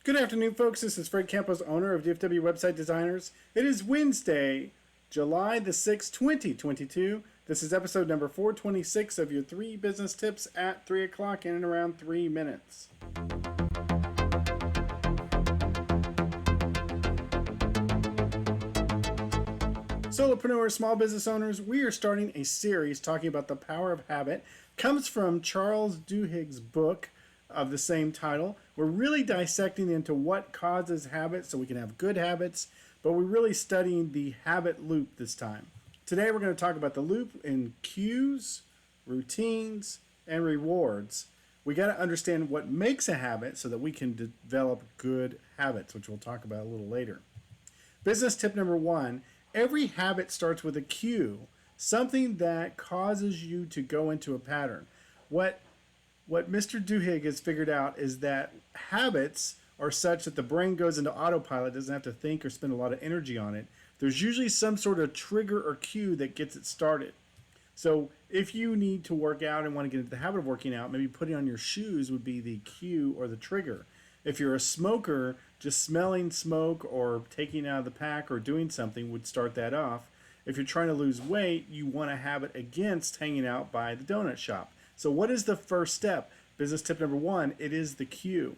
Good afternoon, folks. This is Fred Campos, owner of DFW Website Designers. It is Wednesday, July the 6th, 2022. This is episode number 426 of your 3 business tips at 3 o'clock in and around 3 minutes. Solopreneurs, small business owners, we are starting a series talking about the power of habit. It comes from Charles Duhigg's book of the same title. We're really dissecting into what causes habits so we can have good habits, but we're really studying the habit loop this time. Today we're going to talk about the loop in cues, routines, and rewards. We got to understand what makes a habit so that we can develop good habits, which we'll talk about a little later. Business tip number 1, every habit starts with a cue, something that causes you to go into a pattern. What Mr. Duhigg has figured out is that habits are such that the brain goes into autopilot, doesn't have to think or spend a lot of energy on it. There's usually some sort of trigger or cue that gets it started. So if you need to work out and want to get into the habit of working out, maybe putting on your shoes would be the cue or the trigger. If you're a smoker, just smelling smoke or taking out of the pack or doing something would start that off. If you're trying to lose weight, you want a habit against hanging out by the donut shop. So what is the first step? Business tip number 1, it is the cue.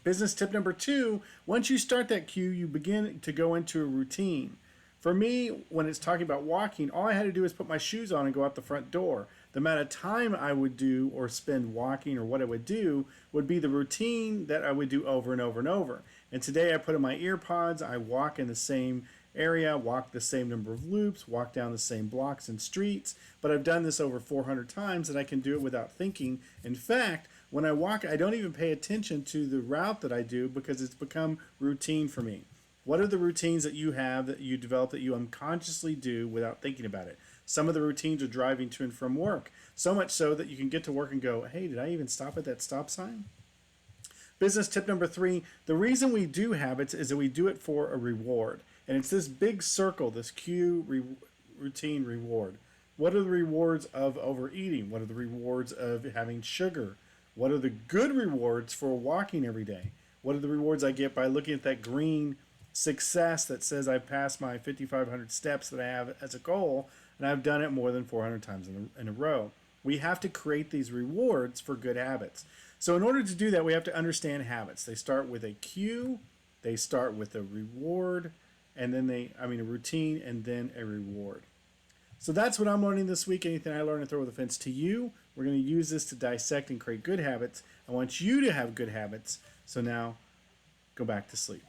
Business tip number 2, once you start that cue, you begin to go into a routine. For me, when it's talking about walking, all I had to do is put my shoes on and go out the front door. The amount of time I would do or spend walking or what I would do would be the routine that I would do over and over and over. And today I put in my ear pods, I walk in the same area, walk the same number of loops, walk down the same blocks and streets, but I've done this over 400 times and I can do it without thinking. In fact, when I walk, I don't even pay attention to the route that I do because it's become routine for me. What are the routines that you have that you develop that you unconsciously do without thinking about it? Some of the routines are driving to and from work, so much so that you can get to work and go, hey, did I even stop at that stop sign? Business tip number 3, the reason we do habits is that we do it for a reward. And it's this big circle, this cue, routine, reward. What are the rewards of overeating? What are the rewards of having sugar? What are the good rewards for walking every day? What are the rewards I get by looking at that green success that says I passed my 5,500 steps that I have as a goal, and I've done it more than 400 times in a row? We have to create these rewards for good habits. So in order to do that, we have to understand habits. They start with a cue, they start with a reward, and then a routine, and then a reward. So that's what I'm learning this week. Anything I learn, I throw the fence to you. We're going to use this to dissect and create good habits. I want you to have good habits. So now, go back to sleep.